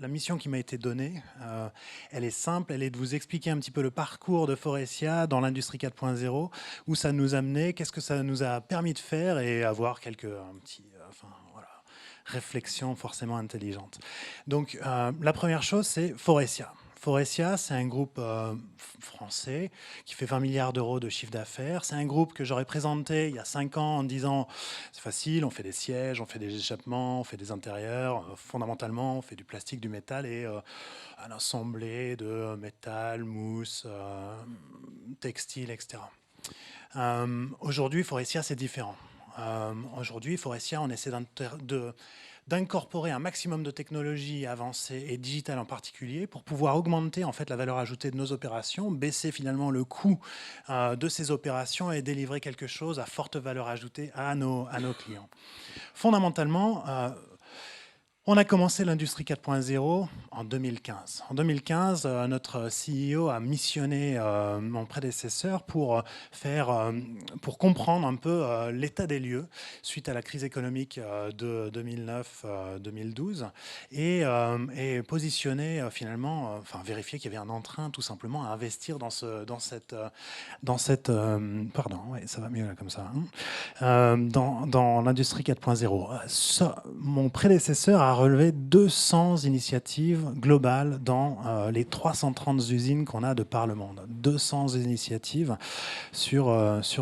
la mission qui m'a été donnée, elle est simple, elle est de vous expliquer un petit peu le parcours de Faurecia dans l'industrie 4.0, où ça nous a mené, qu'est-ce que ça nous a permis de faire et avoir voilà, réflexions forcément intelligentes. Donc la première chose, c'est Faurecia. Faurecia, c'est un groupe français qui fait 20 milliards d'euros de chiffre d'affaires. C'est un groupe que j'aurais présenté il y a 5 ans en disant c'est facile, on fait des sièges, on fait des échappements, on fait des intérieurs. Fondamentalement, on fait du plastique, du métal et un assemblé de métal, mousse, textile, etc. Aujourd'hui, Faurecia, c'est différent. Aujourd'hui, Faurecia, on essaie d'incorporer un maximum de technologies avancées et digitales en particulier pour pouvoir augmenter en fait la valeur ajoutée de nos opérations, baisser finalement le coût de ces opérations et délivrer quelque chose à forte valeur ajoutée à nos clients. Fondamentalement, on a commencé l'industrie 4.0 en 2015. En 2015, notre CEO a missionné mon prédécesseur pour comprendre un peu l'état des lieux suite à la crise économique de 2009-2012 et positionner finalement, vérifier qu'il y avait un entrain tout simplement à investir dans cette pardon, ouais, ça va mieux là, comme ça, hein, dans l'industrie 4.0. Mon prédécesseur a relevé 200 initiatives globales dans les 330 usines qu'on a de par le monde. 200 initiatives sur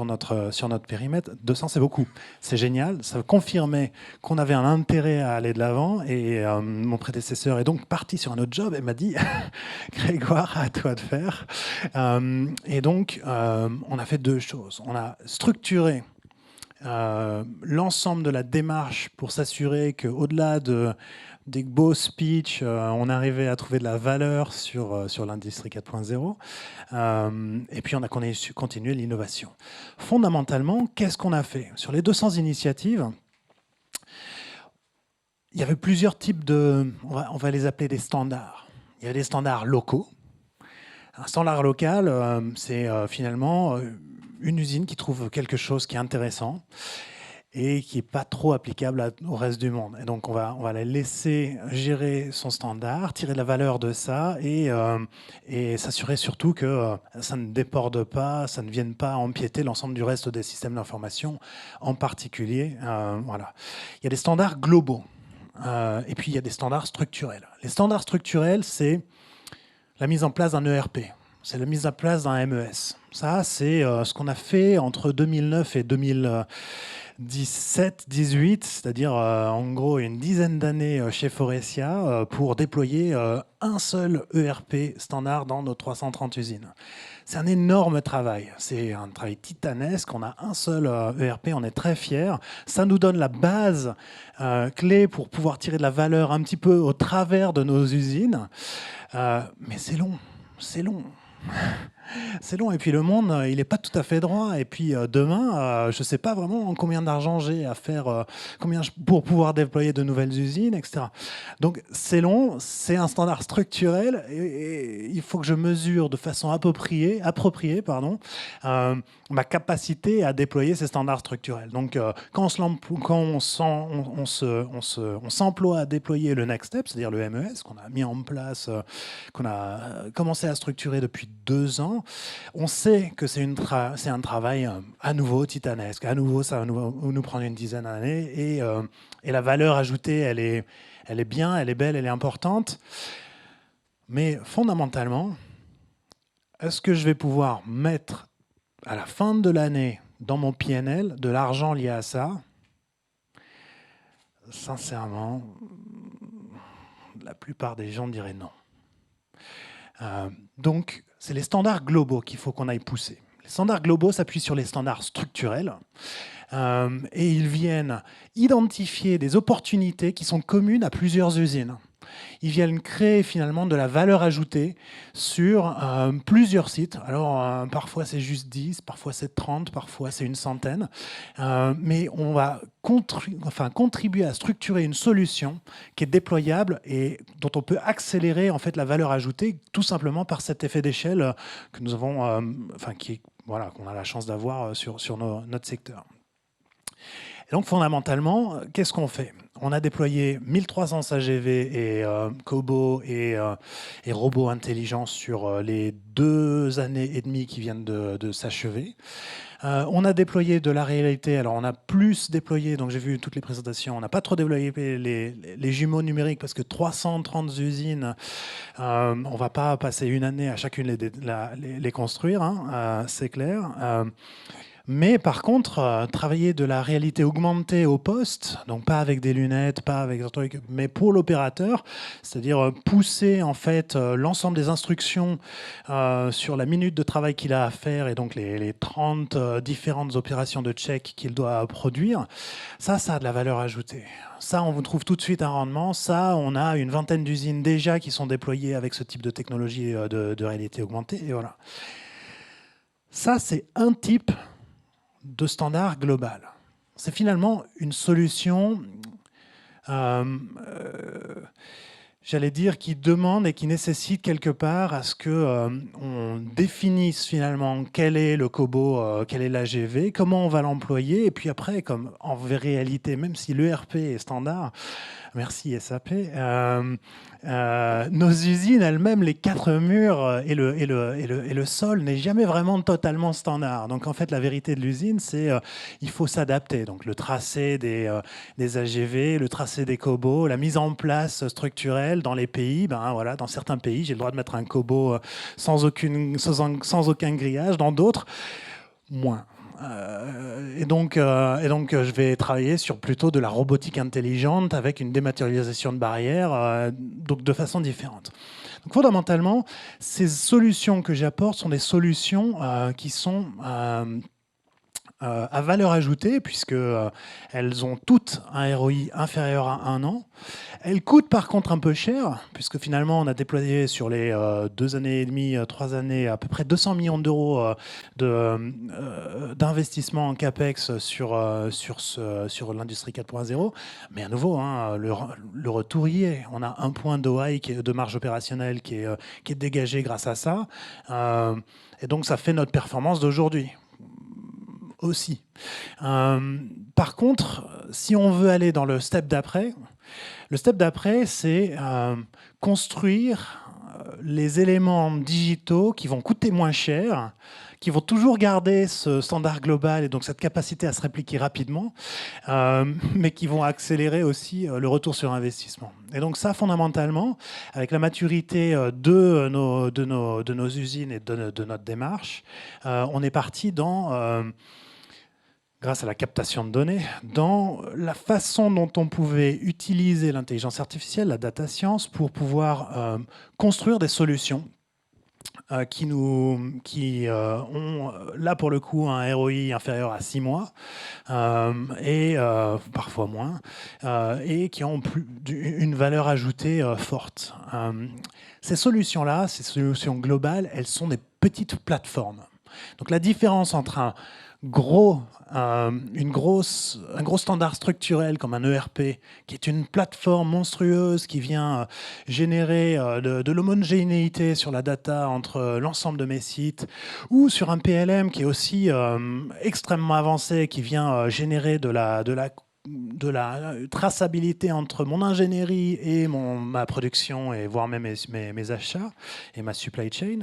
notre périmètre. 200, c'est beaucoup. C'est génial. Ça confirmait qu'on avait un intérêt à aller de l'avant. Et mon prédécesseur est donc parti sur un autre job et m'a dit « Grégoire, à toi de faire ». Et donc, on a fait deux choses. On a structuré l'ensemble de la démarche pour s'assurer qu'au-delà des beaux speeches, on arrivait à trouver de la valeur sur l'industrie 4.0. Et puis on a continué l'innovation. Fondamentalement, qu'est-ce qu'on a fait? Sur les 200 initiatives, il y avait plusieurs types on va les appeler des standards. Il y avait des standards locaux. Un standard local, c'est finalement une usine qui trouve quelque chose qui est intéressant et qui n'est pas trop applicable au reste du monde. Et donc, on va la laisser gérer son standard, tirer de la valeur de ça et s'assurer surtout que ça ne déborde pas, ça ne vienne pas empiéter l'ensemble du reste des systèmes d'information, en particulier. Voilà. Il y a des standards globaux et puis il y a des standards structurels. Les standards structurels, c'est la mise en place d'un ERP. C'est la mise en place d'un MES. Ça, c'est ce qu'on a fait entre 2009 et 2017-18, c'est-à-dire en gros une dizaine d'années chez Faurecia pour déployer un seul ERP standard dans nos 330 usines. C'est un énorme travail. C'est un travail titanesque. On a un seul ERP, on est très fiers. Ça nous donne la base clé pour pouvoir tirer de la valeur un petit peu au travers de nos usines. Mais c'est long. C'est long. C'est long. Et puis le monde, il n'est pas tout à fait droit. Et puis demain, je ne sais pas vraiment combien d'argent j'ai à faire pour pouvoir déployer de nouvelles usines, etc. Donc c'est long, c'est un standard structurel et il faut que je mesure de façon appropriée ma capacité à déployer ces standards structurels. Donc quand on s'emploie à déployer le next step, c'est-à-dire le MES qu'on a mis en place, qu'on a commencé à structurer depuis 2 ans, on sait que c'est un travail à nouveau titanesque. À nouveau, ça va nous prendre une dizaine d'années et la valeur ajoutée, elle est bien, elle est belle, elle est importante. Mais fondamentalement, est-ce que je vais pouvoir mettre à la fin de l'année dans mon PNL de l'argent lié à ça? Sincèrement, la plupart des gens diraient non. Donc, c'est les standards globaux qu'il faut qu'on aille pousser. Les standards globaux s'appuient sur les standards structurels et ils viennent identifier des opportunités qui sont communes à plusieurs usines. Ils viennent créer finalement de la valeur ajoutée sur plusieurs sites. Alors parfois c'est juste 10, parfois c'est 30, parfois c'est une centaine. Mais on va contribuer à structurer une solution qui est déployable et dont on peut accélérer en fait la valeur ajoutée tout simplement par cet effet d'échelle que nous avons, qu'on a la chance d'avoir sur notre secteur. Et donc fondamentalement, qu'est-ce qu'on fait? On a déployé 1300 AGV et cobots et robots intelligents sur les 2 années et demie qui viennent de s'achever. On a déployé de la réalité, alors on a plus déployé, donc j'ai vu toutes les présentations, on n'a pas trop déployé les jumeaux numériques parce que 330 usines, on ne va pas passer une année à chacune les construire, hein, c'est clair. Mais par contre, travailler de la réalité augmentée au poste, donc pas avec des lunettes, pas avec un truc, mais pour l'opérateur, c'est-à-dire pousser en fait l'ensemble des instructions sur la minute de travail qu'il a à faire et donc les 30 différentes opérations de check qu'il doit produire, ça a de la valeur ajoutée. Ça, on vous trouve tout de suite un rendement. Ça, on a une vingtaine d'usines déjà qui sont déployées avec ce type de technologie de réalité augmentée. Et voilà. Ça, c'est un type de standard global. C'est finalement une solution, j'allais dire, qui demande et qui nécessite quelque part à ce qu'on définisse finalement quel est le cobot, quel est l'AGV, comment on va l'employer, et puis après, comme en réalité, même si l'ERP est standard, merci SAP, nos usines elles-mêmes, les 4 murs et le sol n'est jamais vraiment totalement standard. Donc en fait, la vérité de l'usine, c'est il faut s'adapter. Donc le tracé des AGV, le tracé des cobots, la mise en place structurelle dans les pays. Ben voilà, dans certains pays, j'ai le droit de mettre un cobot sans aucun grillage. Dans d'autres, moins. Et donc, je vais travailler sur plutôt de la robotique intelligente avec une dématérialisation de barrières, donc de façon différente. Donc fondamentalement, ces solutions que j'apporte sont des solutions qui sont à valeur ajoutée, puisque elles ont toutes un ROI inférieur à 1 an. Elles coûtent par contre un peu cher, puisque finalement on a déployé sur les 2 années et demie, 3 années, à peu près 200 millions d'euros d'investissement en CAPEX sur l'industrie 4.0. Mais à nouveau, hein, le retour y est. On a un point d'OI, de marge opérationnelle, qui est dégagé grâce à ça. Et donc ça fait notre performance d'aujourd'hui aussi. Par contre, si on veut aller dans le step d'après, c'est construire les éléments digitaux qui vont coûter moins cher, qui vont toujours garder ce standard global et donc cette capacité à se répliquer rapidement, mais qui vont accélérer aussi le retour sur investissement. Et donc ça, fondamentalement, avec la maturité de nos usines et de notre démarche, on est parti dans... grâce à la captation de données, dans la façon dont on pouvait utiliser l'intelligence artificielle, la data science, pour pouvoir construire des solutions qui ont, là pour le coup, un ROI inférieur à 6 mois, et parfois moins, et qui ont une valeur ajoutée forte. Ces solutions-là, ces solutions globales, elles sont des petites plateformes. Donc la différence entre un gros standard structurel comme un ERP, qui est une plateforme monstrueuse qui vient générer de l'homogénéité sur la data entre l'ensemble de mes sites, ou sur un PLM qui est aussi extrêmement avancé, qui vient générer de la traçabilité entre mon ingénierie et ma production, et voire même mes achats et ma supply chain.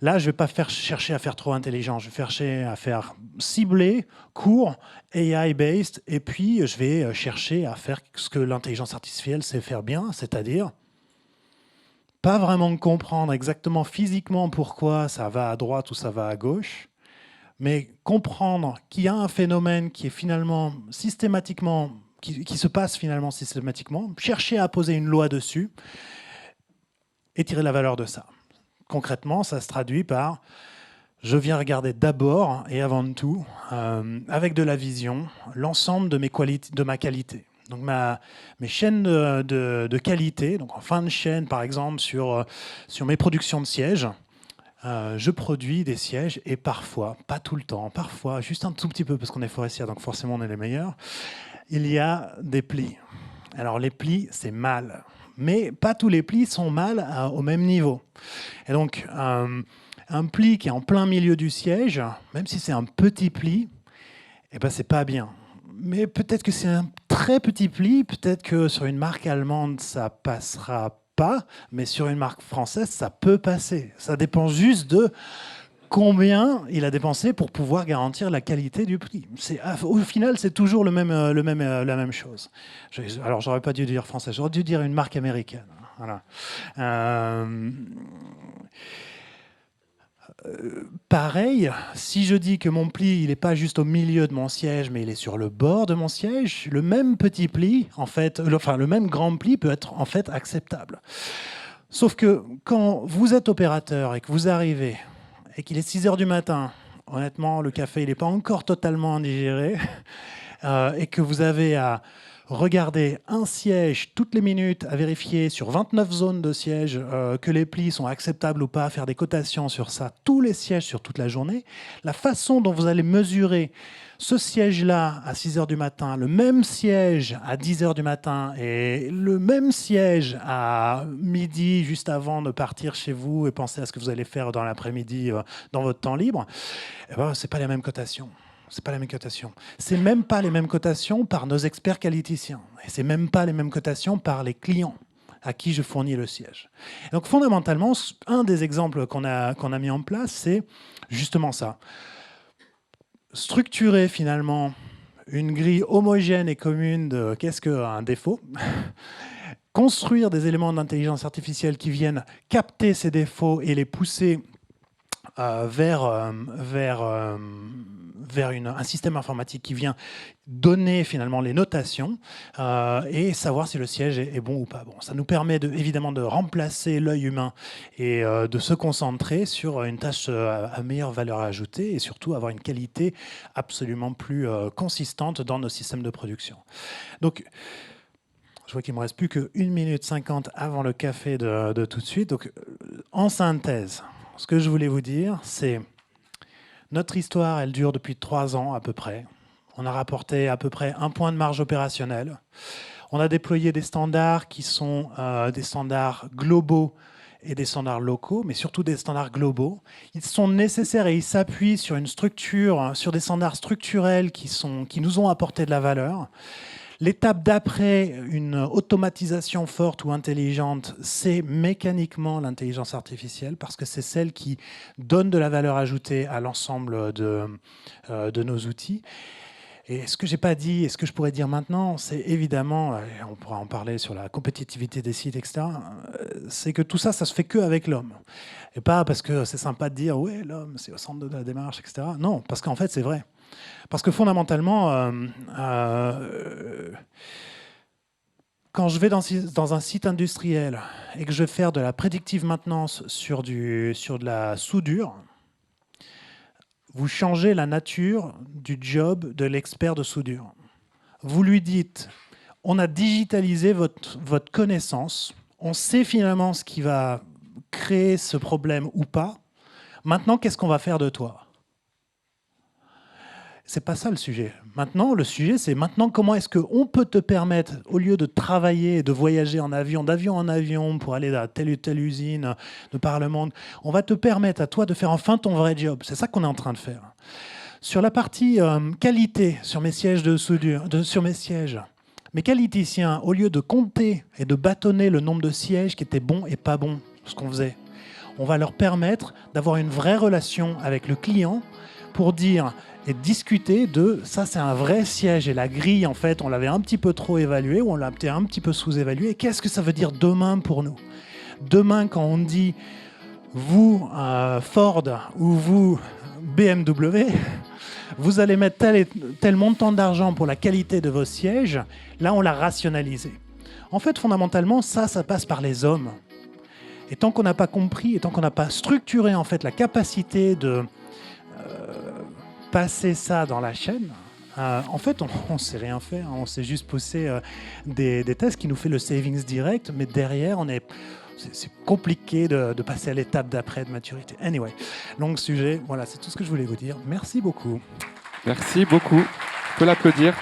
Là, je ne vais pas chercher à faire trop intelligent, je vais chercher à faire ciblé, court, AI-based, et puis je vais chercher à faire ce que l'intelligence artificielle sait faire bien, c'est-à-dire pas vraiment comprendre exactement physiquement pourquoi ça va à droite ou ça va à gauche, mais comprendre qu'il y a un phénomène qui est finalement systématiquement, qui se passe finalement systématiquement, chercher à poser une loi dessus et tirer la valeur de ça. Concrètement, ça se traduit par je viens regarder d'abord et avant tout, avec de la vision, l'ensemble de ma qualité. Donc mes chaînes de qualité, donc en fin de chaîne par exemple sur mes productions de sièges, je produis des sièges et parfois, pas tout le temps, parfois juste un tout petit peu parce qu'on est forestier, donc forcément on est les meilleurs, il y a des plis. Alors les plis, c'est mal. Mais pas tous les plis sont mal au même niveau. Et donc, un pli qui est en plein milieu du siège, même si c'est un petit pli, eh ben, c'est pas bien. mais peut-être que c'est un très petit pli, peut-être que sur une marque allemande, ça passera pas, mais sur une marque française, ça peut passer. Ça dépend juste de combien il a dépensé pour pouvoir garantir la qualité du prix. Au final, c'est toujours la même chose. Alors, j'aurais pas dû dire français, j'aurais dû dire une marque américaine. Voilà. Pareil, si je dis que mon pli, il n'est pas juste au milieu de mon siège, mais il est sur le bord de mon siège, le même petit pli, en fait, le même grand pli peut être en fait acceptable. Sauf que quand vous êtes opérateur et que vous arrivez et qu'il est 6 heures du matin, honnêtement, le café, il n'est pas encore totalement digéré, et que vous avez à regarder un siège toutes les minutes, à vérifier sur 29 zones de siège que les plis sont acceptables ou pas, faire des cotations sur ça, tous les sièges sur toute la journée, la façon dont vous allez mesurer ce siège-là à 6 heures du matin, le même siège à 10 heures du matin et le même siège à midi, juste avant de partir chez vous et penser à ce que vous allez faire dans l'après-midi, dans votre temps libre, eh ben, ce n'est pas les mêmes cotations. C'est pas la même cotation. C'est même pas les mêmes cotations par nos experts qualiticiens. Et c'est même pas les mêmes cotations par les clients à qui je fournis le siège. Et donc fondamentalement, un des exemples qu'on a mis en place, c'est justement ça. Structurer finalement une grille homogène et commune de qu'est-ce qu'un défaut, construire des éléments d'intelligence artificielle qui viennent capter ces défauts et les pousser vers un système informatique qui vient donner finalement les notations et savoir si le siège est bon ou pas bon. Ça nous permet évidemment de remplacer l'œil humain et de se concentrer sur une tâche à meilleure valeur ajoutée et surtout avoir une qualité absolument plus consistante dans nos systèmes de production. Donc, je vois qu'il ne me reste plus que 1 minute 50 avant le café de tout de suite. Donc, en synthèse, ce que je voulais vous dire, c'est notre histoire, elle dure depuis 3 ans à peu près. On a rapporté à peu près 1 point de marge opérationnelle. On a déployé des standards qui sont des standards globaux et des standards locaux, mais surtout des standards globaux. Ils sont nécessaires et ils s'appuient sur une structure, sur des standards structurels qui nous ont apporté de la valeur. L'étape d'après, une automatisation forte ou intelligente, c'est mécaniquement l'intelligence artificielle parce que c'est celle qui donne de la valeur ajoutée à l'ensemble de nos outils. Et ce que j'ai pas dit et ce que je pourrais dire maintenant, c'est évidemment, on pourra en parler sur la compétitivité des sites, etc., c'est que tout ça, ça se fait qu'avec l'homme. Et pas parce que c'est sympa de dire « ouais, l'homme, c'est au centre de la démarche, etc. » Non, parce qu'en fait, c'est vrai. Parce que fondamentalement, quand je vais dans un site industriel et que je vais faire de la prédictive maintenance sur de la soudure, vous changez la nature du job de l'expert de soudure. Vous lui dites, on a digitalisé votre connaissance, on sait finalement ce qui va créer ce problème ou pas. Maintenant, qu'est-ce qu'on va faire de toi ? C'est pas ça le sujet. Maintenant, le sujet, c'est maintenant comment est-ce qu'on peut te permettre, au lieu de travailler et de voyager d'avion en avion pour aller à telle ou telle usine de par le monde, on va te permettre à toi de faire enfin ton vrai job. C'est ça qu'on est en train de faire. Sur la partie qualité, sur mes sièges de soudure, sur mes sièges, mes qualiticiens, au lieu de compter et de bâtonner le nombre de sièges qui étaient bons et pas bons, ce qu'on faisait, on va leur permettre d'avoir une vraie relation avec le client pour dire et discuter de ça, c'est un vrai siège. Et la grille, en fait, on l'avait un petit peu trop évaluée ou on l'a peut-être un petit peu sous-évaluée. Et qu'est-ce que ça veut dire demain pour nous ? Demain, quand on dit vous, Ford, ou vous, BMW, vous allez mettre tel montant d'argent pour la qualité de vos sièges, là, on l'a rationalisé. En fait, fondamentalement, ça passe par les hommes. Et tant qu'on n'a pas compris, et tant qu'on n'a pas structuré en fait la capacité de passer ça dans la chaîne, en fait, on ne sait rien faire. On sait juste pousser des tests qui nous fait le savings direct, mais derrière, c'est compliqué de passer à l'étape d'après de maturité. Anyway, long sujet. Voilà, c'est tout ce que je voulais vous dire. Merci beaucoup. Merci beaucoup. On peut l'applaudir.